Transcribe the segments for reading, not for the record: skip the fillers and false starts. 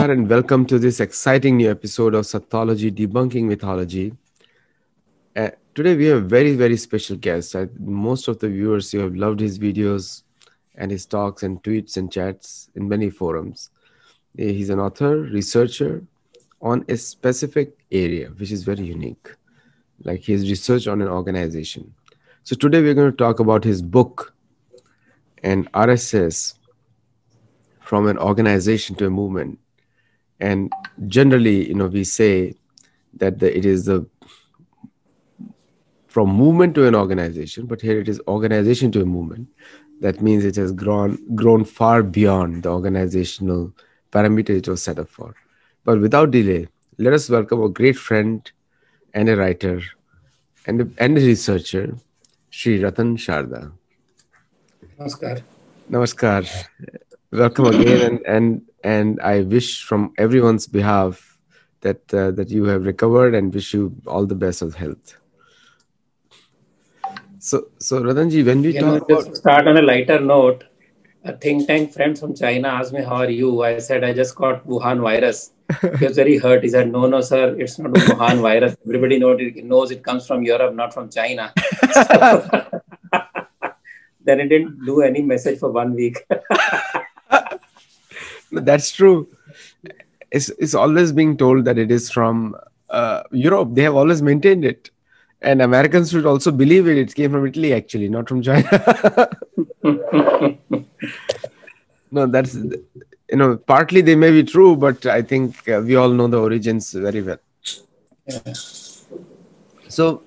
Namaskar and welcome to this exciting new episode of Sathology Debunking Mythology. Today we have a very special guest. Most of the viewers, you have loved his videos and his talks and tweets and chats in many forums. He's an author, researcher on a specific area, which is very unique. Like his research on an organization. So today we're going to talk about his book and RSS from an organization to a movement. And generally, we say that it is the from movement to an organization, but here it is organization to a movement. That means it has grown far beyond the organizational parameter it was set up for. But without delay, let us welcome a great friend and a writer and a researcher, Sri Ratan Sharda. Namaskar. Namaskar. Welcome again, and I wish from everyone's behalf that you have recovered and wish you all the best of health. So Ratanji, when we talk about... Just start on a lighter note, a think tank friend from China asked me, how are you? I said, I just got Wuhan virus. He was very hurt. He said, no, sir, it's not a Wuhan virus. Everybody knows it comes from Europe, not from China. So, then it didn't do any message for 1 week. That's true. It's always being told that it is from Europe. They have always maintained it. And Americans should also believe it. It came from Italy, actually, not from China. No, that's, partly they may be true, but I think we all know the origins very well. Yeah. So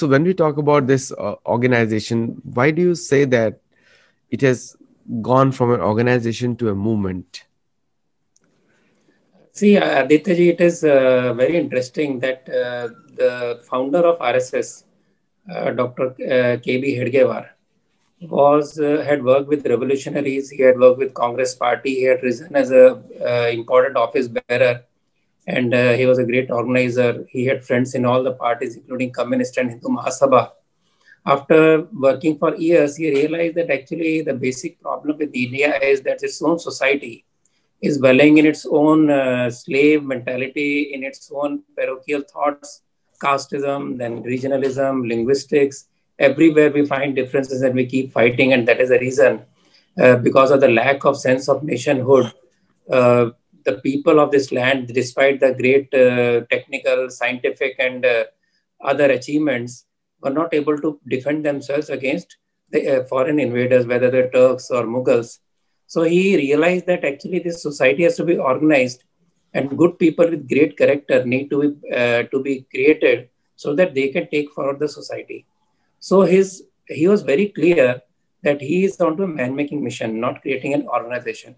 when we talk about this organization, why do you say that it has gone from an organization to a movement? See, Aditya, it is very interesting that the founder of RSS, Dr. K.B. Hedgewar, had worked with revolutionaries. He had worked with Congress Party. He had risen as a important office bearer, and he was a great organizer. He had friends in all the parties, including Communist and Hindu Mahasabha. After working for years, he realized that actually the basic problem with India is that its own society is dwelling in its own slave mentality, in its own parochial thoughts, casteism, then regionalism, linguistics. Everywhere we find differences and we keep fighting, and that is the reason, because of the lack of sense of nationhood, the people of this land, despite the great technical, scientific, and other achievements, were not able to defend themselves against the foreign invaders, whether they're Turks or Mughals. So he realized that actually this society has to be organized, and good people with great character need to be created so that they can take forward the society. So he was very clear that he is onto a man-making mission, not creating an organization.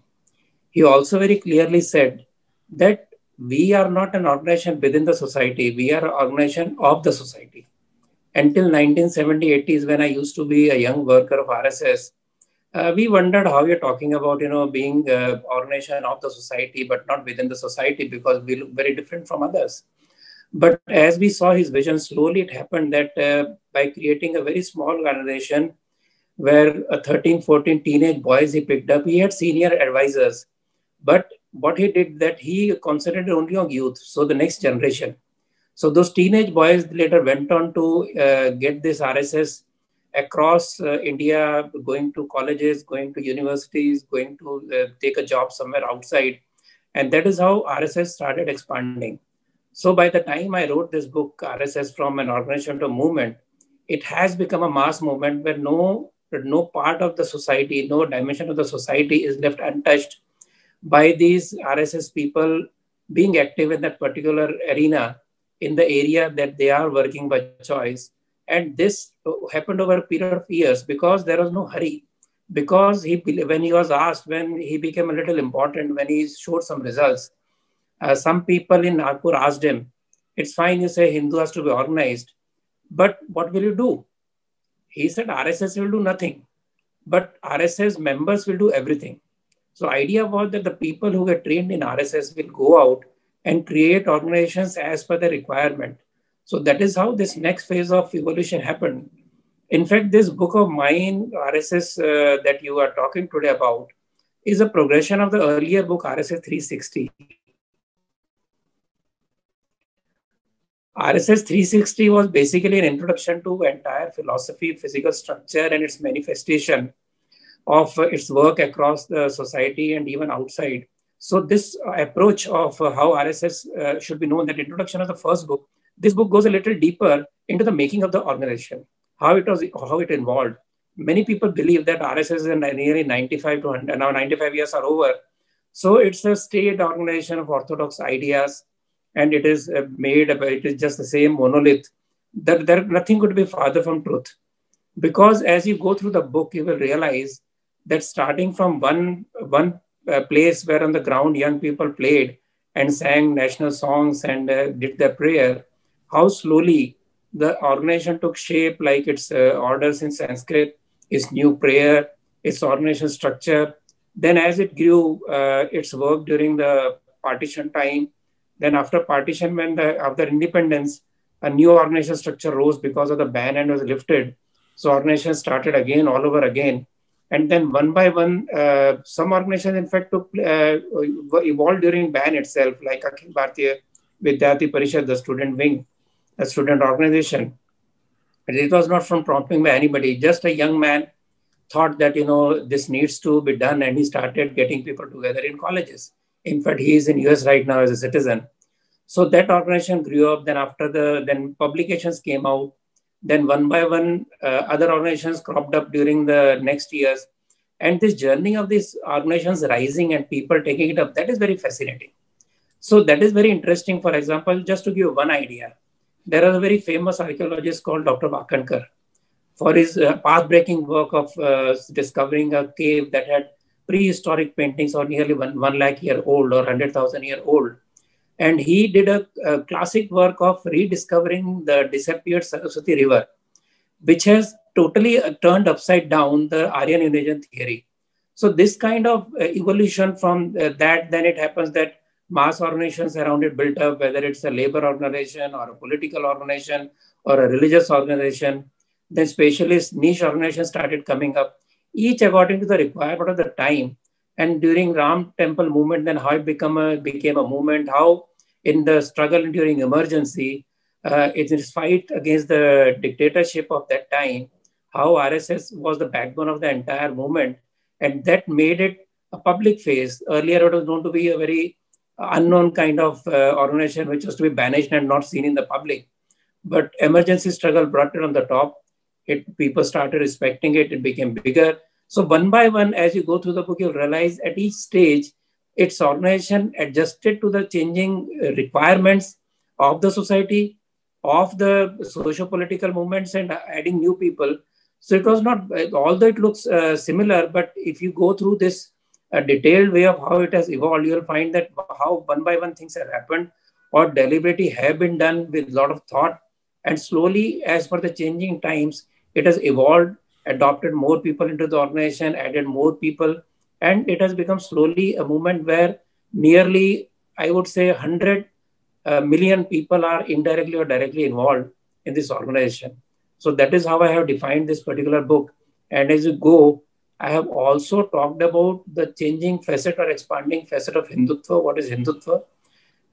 He also very clearly said that we are not an organization within the society, we are an organization of the society. Until 1970-80s, when I used to be a young worker of RSS, we wondered how you're talking about, being an organization of the society, but not within the society, because we look very different from others. But as we saw his vision, slowly it happened that by creating a very small organization where 13, 14 teenage boys he picked up, he had senior advisors. But what he did that he concentrated only on youth, so the next generation. So those teenage boys later went on to get this RSS across India, going to colleges, going to universities, going to take a job somewhere outside. And that is how RSS started expanding. So by the time I wrote this book, RSS from an organization to a movement, it has become a mass movement where no part of the society, no dimension of the society is left untouched by these RSS people being active in that particular arena, in the area that they are working by choice. And this happened over a period of years because there was no hurry. Because when he was asked, when he became a little important, when he showed some results, some people in Nagpur asked him, it's fine, you say Hindu has to be organized, but what will you do? He said, RSS will do nothing, but RSS members will do everything. So idea was that the people who get trained in RSS will go out and create organizations as per the requirement. So that is how this next phase of evolution happened. In fact, this book of mine, RSS, that you are talking today about, is a progression of the earlier book RSS 360. RSS 360 was basically an introduction to entire philosophy, physical structure, and its manifestation of its work across the society and even outside. So this approach of how RSS should be known, that introduction of the first book, this book goes a little deeper into the making of the organization, how it involved. Many people believe that RSS is nearly 95 to 100, now 95 years are over. So it's a state organization of orthodox ideas, and it is it is just the same monolith. That there nothing could be farther from truth. Because as you go through the book, you will realize that starting from one place where on the ground young people played and sang national songs and did their prayer, how slowly the organization took shape, like its orders in Sanskrit, its new prayer, its organization structure. Then as it grew, its work during the partition time. Then after partition, after independence, a new organization structure rose because of the ban and was lifted. So organizations started again all over again. And then one by one, some organizations in fact evolved during ban itself, like Akhil Bharatiya Vidyarthi Parishad, the student wing, a student organization. And it was not from prompting by anybody. Just a young man thought that, this needs to be done, and he started getting people together in colleges. In fact, he is in US right now as a citizen. So that organization grew up. Then then publications came out. Then one by one, other organizations cropped up during the next years. And this journey of these organizations rising and people taking it up, that is very fascinating. So that is very interesting. For example, just to give you one idea, there is a very famous archaeologist called Dr. Vakankar for his path-breaking work of discovering a cave that had prehistoric paintings or nearly 1 lakh year old or 100,000 year old. And he did a classic work of rediscovering the disappeared Saraswati River, which has totally turned upside down the Aryan invasion theory. So this kind of evolution from that, then it happens that mass organizations around it built up, whether it's a labor organization or a political organization or a religious organization. Then specialist niche organizations started coming up, each according to the requirement of the time. And during Ram Temple movement, then how it became a movement, how in the struggle during emergency, in its fight against the dictatorship of that time, how RSS was the backbone of the entire movement. And that made it a public face. Earlier, it was known to be a very unknown kind of organization, which was to be banished and not seen in the public. But emergency struggle brought it on the top. People started respecting it. It became bigger. So one by one, as you go through the book, you'll realize at each stage, its organization adjusted to the changing requirements of the society, of the socio-political movements, and adding new people. So it was not, although it looks similar, but if you go through this detailed way of how it has evolved, you'll find that how one by one things have happened or deliberately have been done with a lot of thought. And slowly, as per the changing times, it has evolved, adopted more people into the organization, added more people, and it has become slowly a movement where nearly, I would say, 100 million people are indirectly or directly involved in this organization. So that is how I have defined this particular book. And as you go, I have also talked about the changing facet or expanding facet of Hindutva. What is Hindutva?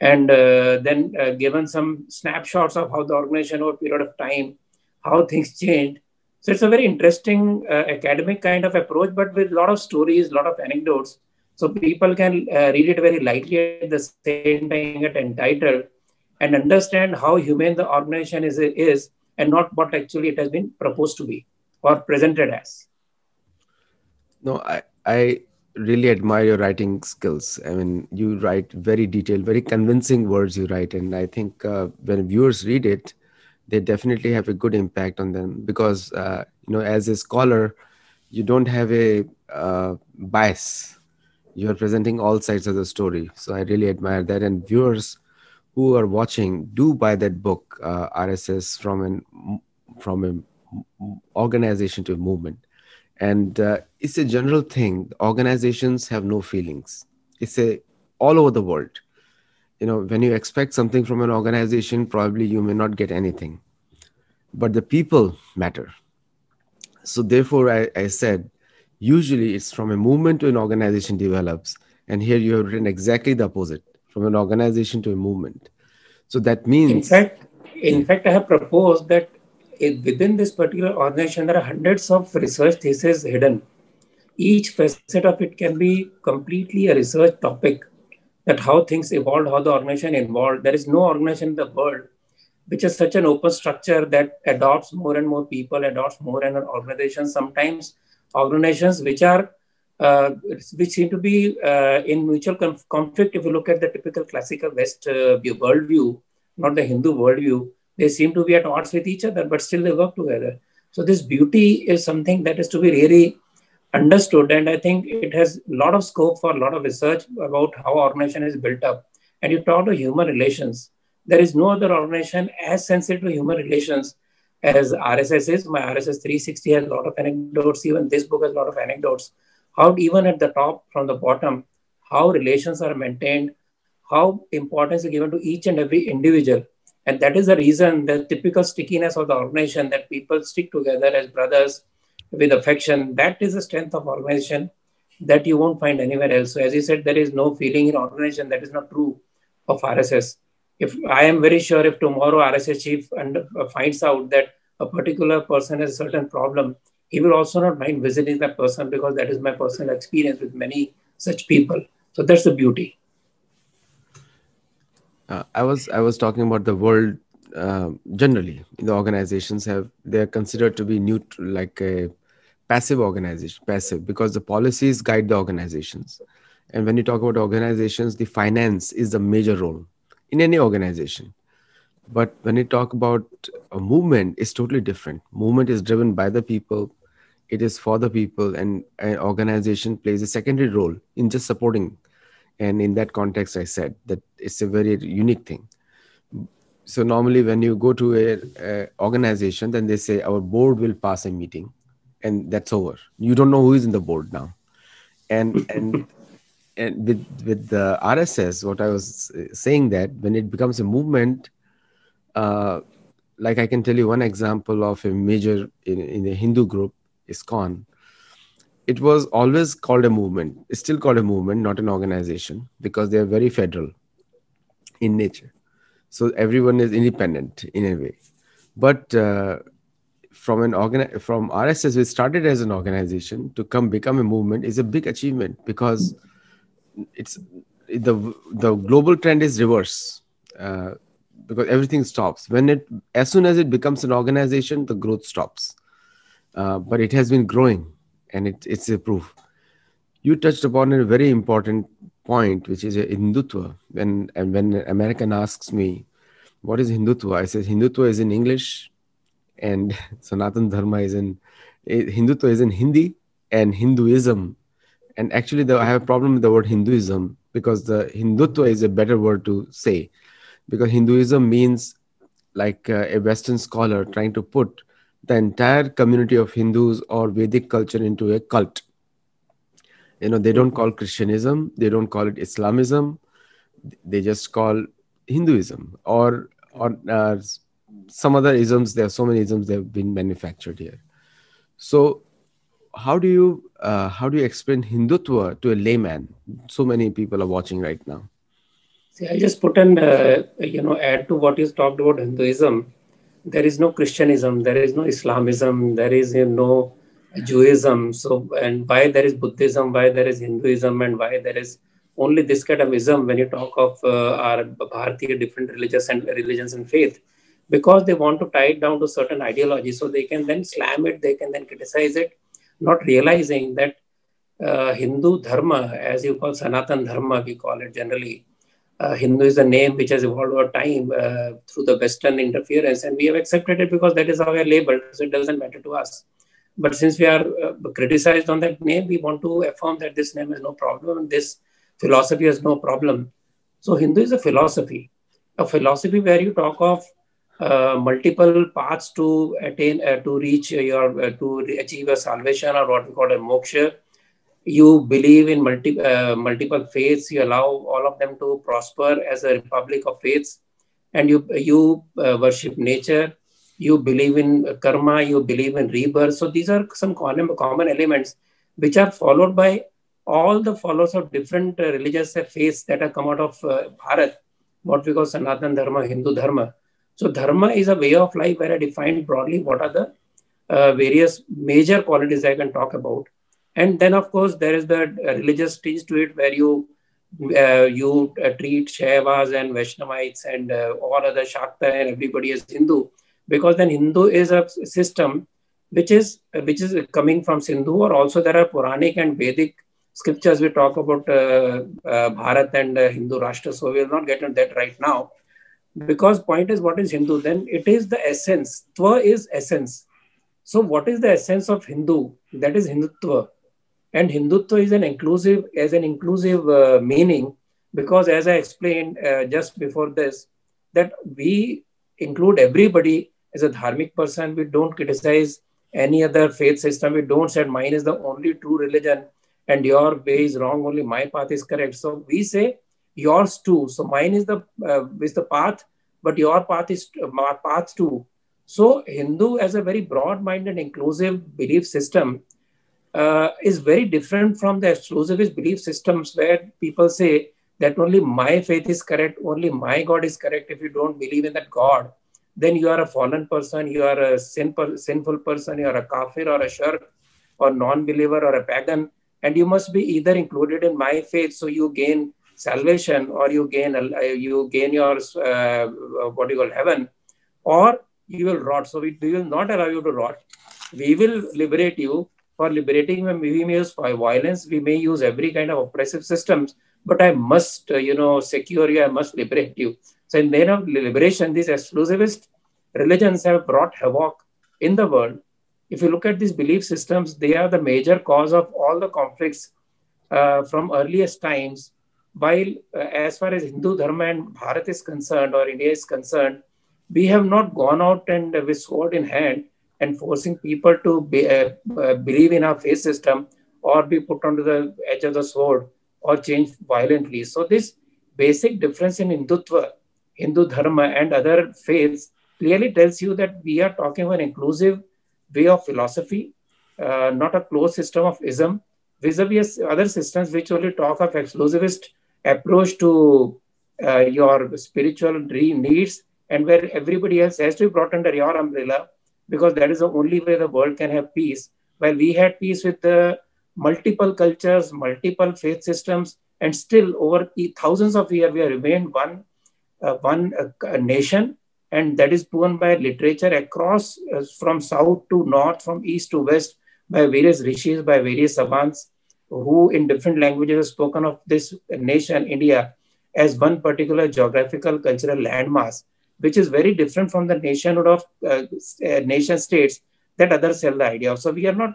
And then given some snapshots of how the organization over a period of time, how things changed. So it's a very interesting academic kind of approach, but with a lot of stories, a lot of anecdotes. So people can read it very lightly at the same time, get entitled and understand how humane the organization is and not what actually it has been proposed to be or presented as. No, I really admire your writing skills. I mean, you write very detailed, very convincing words you write, and I think when viewers read it, they definitely have a good impact on them because as a scholar, you don't have a bias. You are presenting all sides of the story, so I really admire that. And viewers who are watching, do buy that book, RSS from an organization to a movement. And it's a general thing. Organizations have no feelings. It's a all over the world. When you expect something from an organization, probably you may not get anything, but the people matter. So therefore I said, Usually, it's from a movement to an organization develops. And here you have written exactly the opposite, from an organization to a movement. So that In means, fact, I have proposed that within this particular organization, there are hundreds of research theses hidden. Each facet of it can be completely a research topic, that how things evolved, how the organization evolved. There is no organization in the world which is such an open structure that adopts more and more people, adopts more and more organizations. Sometimes organizations uh, which seem to be in mutual conflict. If you look at the typical classical West worldview, not the Hindu worldview, they seem to be at odds with each other, but still they work together. So this beauty is something that is to be really understood, and I think it has a lot of scope for a lot of research about how organization is built up. And you talk to human relations, there is no other organization as sensitive to human relations as RSS is. My RSS 360 has a lot of anecdotes. Even this book has a lot of anecdotes. How even at the top from the bottom, how relations are maintained, how importance is given to each and every individual. And that is the reason, the typical stickiness of the organization, that people stick together as brothers with affection. That is the strength of organization that you won't find anywhere else. So as you said, there is no feeling in organization. That is not true of RSS. If I am very sure, if tomorrow RSS chief finds out that a particular person has a certain problem, he will also not mind visiting that person, because that is my personal experience with many such people. So that's the beauty. I was talking about the world generally. The organizations have they are considered to be neutral, like a passive organization, passive because the policies guide the organizations. And when you talk about organizations, the finance is the major role in any organization. But when you talk about a movement, it's totally different. Movement is driven by the people, it is for the people, and an organization plays a secondary role in just supporting. And in that context, I said that it's a very unique thing. So normally when you go to a organization, then they say our board will pass a meeting, and that's over. You don't know who is in the board now. And and and with the RSS, what I was saying, that when it becomes a movement, uh, like I can tell you one example of a major in a Hindu group, ISKCON. It was always called a movement. It's still called a movement, not an organization, because they are very federal in nature. So everyone is independent in a way. But from RSS, we started as an organization to come become a movement is a big achievement, because it's the the global trend is reverse. Uh, because everything stops when it as soon as it becomes an organization, the growth stops. But it has been growing, and it's a proof. You touched upon a very important point, which is a Hindutva. When American asks me what is Hindutva, I say Hindutva is in English, and Sanatan Dharma is in Hindutva is in Hindi, and Hinduism. And actually, I have a problem with the word Hinduism, because the Hindutva is a better word to say, because Hinduism means like a Western scholar trying to put the entire community of Hindus or Vedic culture into a cult. They don't call Christianism, they don't call it Islamism, they just call Hinduism or some other isms. There are so many isms that have been manufactured here. So how do you explain Hindutva to a layman? So many people are watching right now. See, I just put an, add to what is talked about Hinduism. There is no Christianism, there is no Islamism, there is no Judaism. So, and why there is Buddhism, why there is Hinduism, and why there is only this kind of ism when you talk of our Bharatiya different religions and faith, because they want to tie it down to certain ideology, so they can then slam it, they can then criticize it, not realizing that Hindu Dharma, as you call Sanatan Dharma, we call it generally. Hindu is a name which has evolved over time through the Western interference, and we have accepted it because that is how we are labeled, so it doesn't matter to us. But since we are criticized on that name, we want to affirm that this name has no problem and this philosophy has no problem. So Hindu is a philosophy where you talk of multiple paths to attain, to reach to achieve a salvation, or what we call a moksha. You believe in multiple faiths. You allow all of them to prosper as a republic of faiths, and you worship nature. You believe in karma. You believe in rebirth. So these are some common elements which are followed by all the followers of different religious faiths that have come out of Bharat, what we call Sanatan Dharma, Hindu Dharma. So, Dharma is a way of life where I defined broadly what are the various major qualities I can talk about. And then, of course, there is the religious tinge to it where you treat Shaivas and Vaishnavites and all other Shakta and everybody as Hindu, because then Hindu is a system which is coming from Sindhu, or also there are Puranic and Vedic scriptures. We talk about Bharat and Hindu Rashtra, so we will not get into that right now. Because point is, what is Hindu? Then it is the essence. Tva is essence. So what is the essence of Hindu? That is Hindutva. And Hindutva is an inclusive meaning, because as I explained just before this, that we include everybody as a dharmic person. We don't criticize any other faith system. We don't say mine is the only true religion and your way is wrong, only my path is correct. So we say yours too. So mine is the path, but your path is my path too. So Hindu as a very broad-minded, inclusive belief system is very different from the exclusivist belief systems where people say that only my faith is correct, only my God is correct. If you don't believe in that God, then you are a fallen person, you are a sinful person, you are a kafir or a shirk or non-believer or a pagan, and you must be either included in my faith so you gain salvation, or you gain your what you call heaven, or you will rot. So we will not allow you to rot. We will liberate you. For liberating, we may use violence, we may use every kind of oppressive systems, but I must, secure you, I must liberate you. So in the name of liberation, these exclusivist religions have brought havoc in the world. If you look at these belief systems, they are the major cause of all the conflicts from earliest times. While as far as Hindu Dharma and Bharat is concerned, or India is concerned, we have not gone out and with sword in hand and forcing people to believe in our faith system or be put onto the edge of the sword or change violently. So this basic difference in Hindutva, Hindu Dharma and other faiths clearly tells you that we are talking about an inclusive way of philosophy, not a closed system of ism, vis-a-vis other systems which only talk of exclusivist approach to your spiritual needs, and where everybody else has to be brought under your umbrella, because that is the only way the world can have peace. While we had peace with the multiple cultures, multiple faith systems, and still over thousands of years we have remained one nation, and that is proven by literature across from south to north, from east to west, by various rishis, by various savants, who in different languages have spoken of this nation, India, as one particular geographical cultural landmass, which is very different from the nationhood of nation states that others sell the idea of. So we are not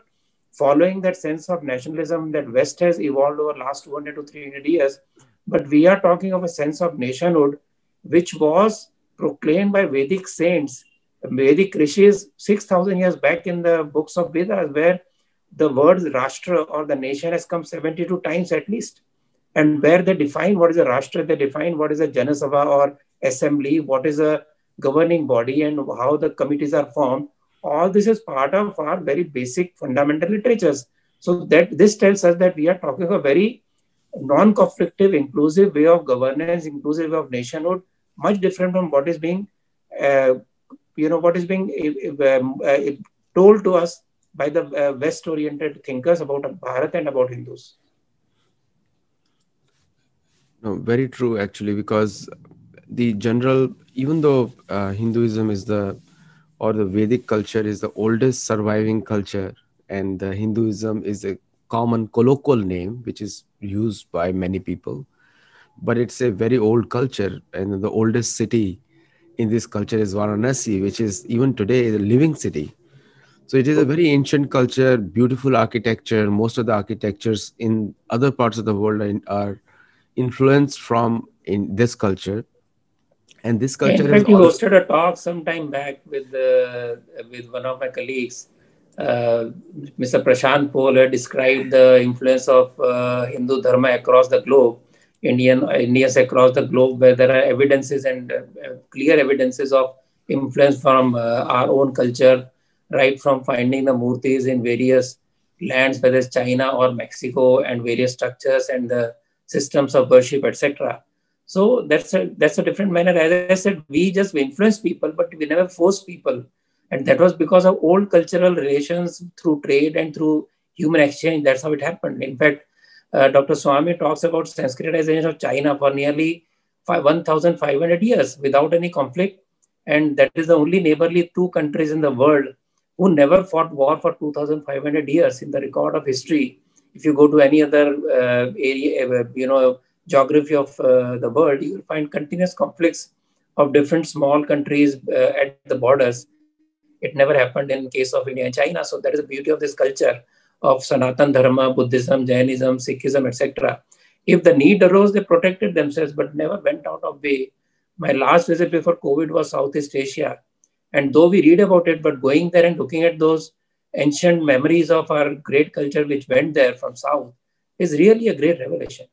following that sense of nationalism that West has evolved over last 200 to 300 years, but we are talking of a sense of nationhood which was proclaimed by Vedic saints, Vedic rishis 6,000 years back in the books of Vedas, where the word Rashtra or the nation has come 72 times at least. And where they define what is a Rashtra, they define what is a Janasabha or assembly, what is a governing body, and how the committees are formed. All this is part of our very basic fundamental literatures. So that this tells us that we are talking a very non-conflictive, inclusive way of governance, inclusive way of nationhood, much different from what is being, uh, told to us by the West-oriented thinkers about Bharat and about Hindus. No, very true actually, because the general, even though Hinduism is or the Vedic culture is the oldest surviving culture, and Hinduism is a common colloquial name which is used by many people, but it's a very old culture, and the oldest city in this culture is Varanasi, which is even today a living city. So it is a very ancient culture, beautiful architecture. Most of the architectures in other parts of the world are influenced from in this culture, and this culture In has fact, you all. hosted a talk some time back with one of my colleagues, Mr. Prashant Pol, had described the influence of Hindu Dharma across the globe, Indians across the globe, where there are evidences and clear evidences of influence from our own culture, right from finding the murtis in various lands, whether it's China or Mexico, and various structures and the systems of worship, etc. So that's a different manner. As I said, we just influence people, but we never force people, and that was because of old cultural relations through trade and through human exchange. That's how it happened. In fact, Dr. Swami talks about Sanskritization of China for nearly 1,500 years without any conflict, and that is the only neighborly two countries in the world who never fought war for 2,500 years in the record of history. If you go to any other area, geography of the world, you will find continuous conflicts of different small countries at the borders. It never happened in case of India and China. So that is the beauty of this culture of Sanatan Dharma, Buddhism, Jainism, Sikhism, etc. If the need arose, they protected themselves, but never went out of way. My last visit before COVID was Southeast Asia. And though we read about it, but going there and looking at those ancient memories of our great culture which went there from South is really a great revelation.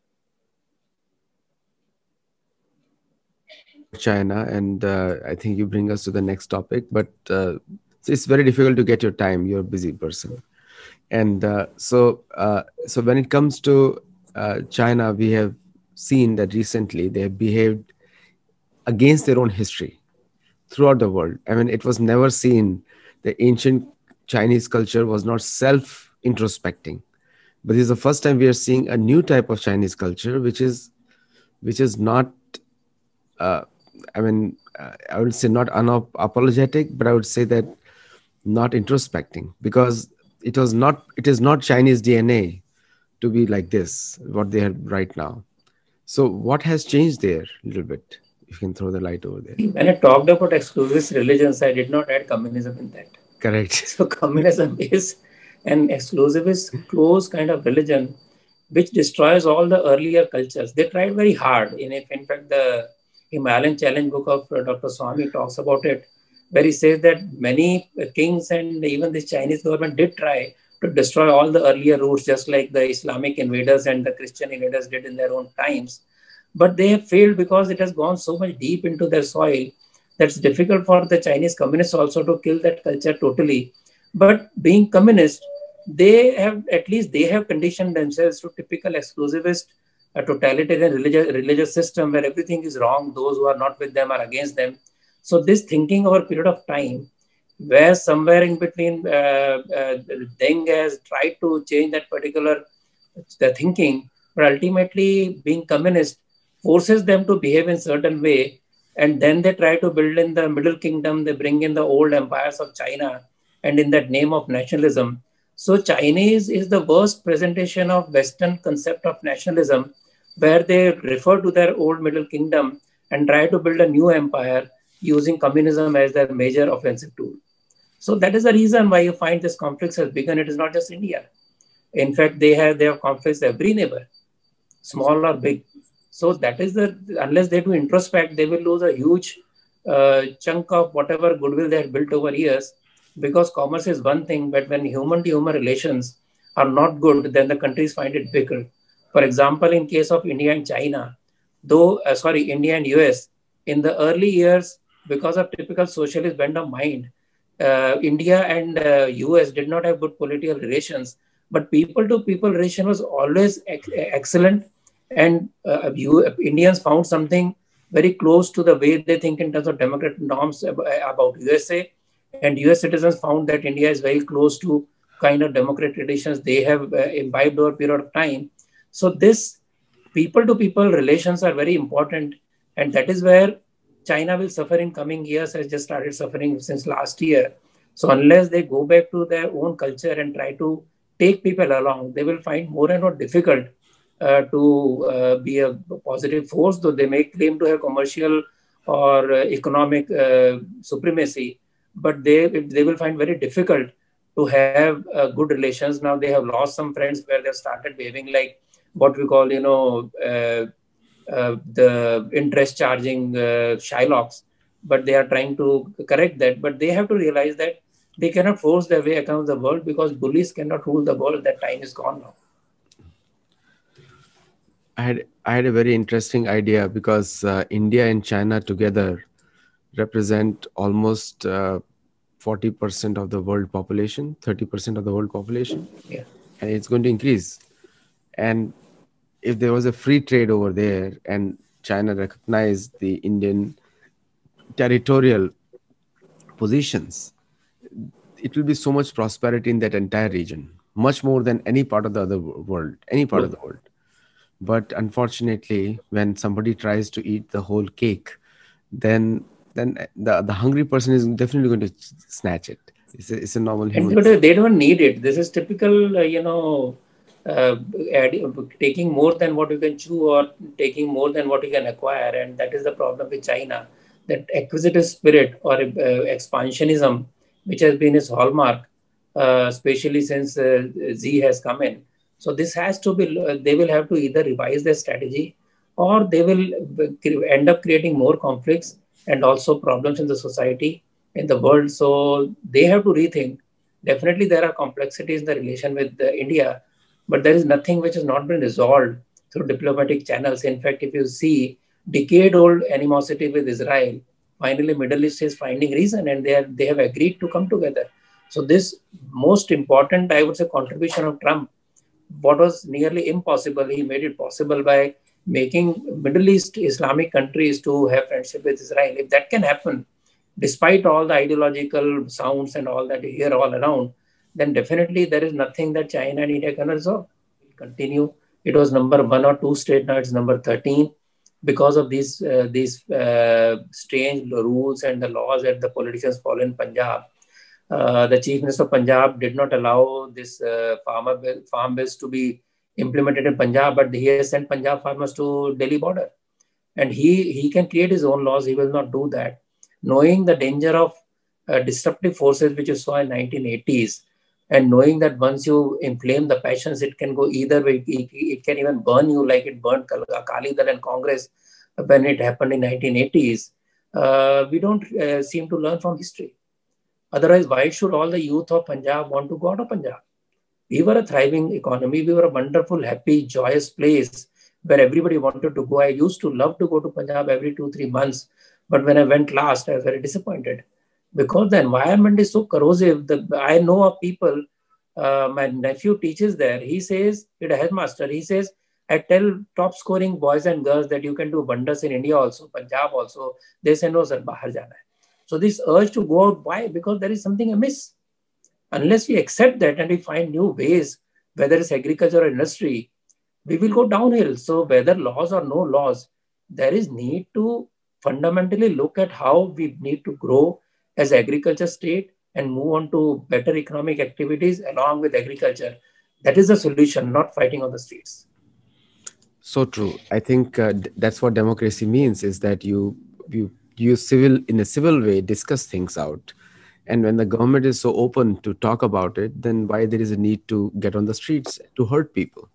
China, and I think you bring us to the next topic, but it's very difficult to get your time. You're a busy person. And so when it comes to China, we have seen that recently they have behaved against their own history throughout the world. I mean, it was never seen. The ancient Chinese culture was not self-introspecting, but this is the first time we are seeing a new type of Chinese culture, which is not. I would say not unapologetic, but I would say that not introspecting, because it is not Chinese DNA to be like this, what they have right now. So what has changed there a little bit? If you can throw the light over there. When I talked about exclusivist religions, I did not add communism in that. Correct. So communism is an exclusivist, close kind of religion which destroys all the earlier cultures. They tried very hard. In fact, the Himalayan Challenge book of Dr. Swami talks about it, where he says that many kings and even the Chinese government did try to destroy all the earlier roots, just like the Islamic invaders and the Christian invaders did in their own times. But they have failed because it has gone so much deep into their soil that's difficult for the Chinese communists also to kill that culture totally. But being communist, they have conditioned themselves to typical exclusivist, totalitarian religious system where everything is wrong. Those who are not with them are against them. So this thinking over a period of time, where somewhere in between, Deng has tried to change that particular the thinking, but ultimately being communist forces them to behave in certain way, and then they try to build in the Middle Kingdom. They bring in the old empires of China, and in that name of nationalism. So Chinese is the worst presentation of Western concept of nationalism, where they refer to their old Middle Kingdom and try to build a new empire using communism as their major offensive tool. So that is the reason why you find this conflict has begun. It is not just India. In fact, they have conflicts every neighbor, small or big. So that is unless they do introspect, they will lose a huge chunk of whatever goodwill they had built over years. Because commerce is one thing, but when human-to-human relations are not good, then the countries find it difficult. For example, in case of India and China, India and US, in the early years, because of typical socialist bent of mind, India and US did not have good political relations, but people-to-people relation was always excellent, and Indians found something very close to the way they think in terms of democratic norms about USA, and US citizens found that India is very close to kind of democratic traditions they have imbibed over a period of time. So this people-to-people relations are very important, and that is where China will suffer in coming years, has just started suffering since last year. So unless they go back to their own culture and try to take people along, they will find more and more difficult to be a positive force, though they may claim to have commercial or economic supremacy, but they will find very difficult to have good relations. Now they have lost some friends where they've started behaving like what we call, the interest charging Shylocks, but they are trying to correct that. But they have to realize that they cannot force their way across the world because bullies cannot rule the world. That time is gone now. I had a very interesting idea, because India and China together represent almost 40% of the world population, 30% of the world population, Yeah. and it's going to increase. And if there was a free trade over there and China recognized the Indian territorial positions, it will be so much prosperity in that entire region, much more than any part of the other world, any part of True. the world. But unfortunately, when somebody tries to eat the whole cake, then the hungry person is definitely going to snatch it. It's a normal And human thing. they don't need it. This is typical, uh, taking more than what you can chew or taking more than what you can acquire. And that is the problem with China, that acquisitive spirit or expansionism, which has been its hallmark, especially since Z has come in. So this has to be, they will have to either revise their strategy, or they will end up creating more conflicts and also problems in the society, in the world. So they have to rethink. Definitely, there are complexities in the relation with India, but there is nothing which has not been resolved through diplomatic channels. In fact, if you see decade-old animosity with Israel, finally Middle East is finding reason, and they have agreed to come together. So this most important, I would say, contribution of Trump, what was nearly impossible, he made it possible by making Middle East Islamic countries to have friendship with Israel. If that can happen, despite all the ideological sounds and all that you hear all around, then definitely there is nothing that China and India can resolve. It will continue. It was number one or two state, now it's number 13 because of these strange rules and the laws that the politicians follow in Punjab. The Chief Minister of Punjab did not allow this farm bills to be implemented in Punjab, but he has sent Punjab farmers to Delhi border, and he can create his own laws. He will not do that, knowing the danger of disruptive forces which you saw in 1980s, and knowing that once you inflame the passions, it can go either way. It can even burn you like it burned Akali Dal and Congress when it happened in 1980s. We don't seem to learn from history. Otherwise, why should all the youth of Punjab want to go out of Punjab? We were a thriving economy. We were a wonderful, happy, joyous place where everybody wanted to go. I used to love to go to Punjab every 2, 3 months. But when I went last, I was very disappointed because the environment is so corrosive. I know of people, my nephew teaches there. He says, he's a headmaster. He says, I tell top scoring boys and girls that you can do wonders in India also, Punjab also. They say, no, sir, bahar jana hai. So this urge to go out, why? Because there is something amiss. Unless we accept that and we find new ways, whether it's agriculture or industry, we will go downhill. So whether laws or no laws, there is need to fundamentally look at how we need to grow as agriculture state and move on to better economic activities along with agriculture. That is the solution, not fighting on the streets. So true. I think that's what democracy means, is that you civil in a civil way discuss things out. And when the government is so open to talk about it, then why there is a need to get on the streets to hurt people?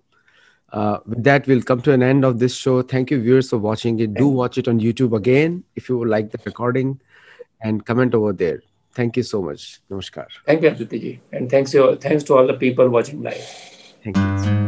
With that, we'll come to an end of this show. Thank you, viewers, for watching it. Do watch it on YouTube again if you would like the recording, and comment over there. Thank you so much. Namaskar. Thank you, Aditi ji. And thanks to all the people watching live. Thank you.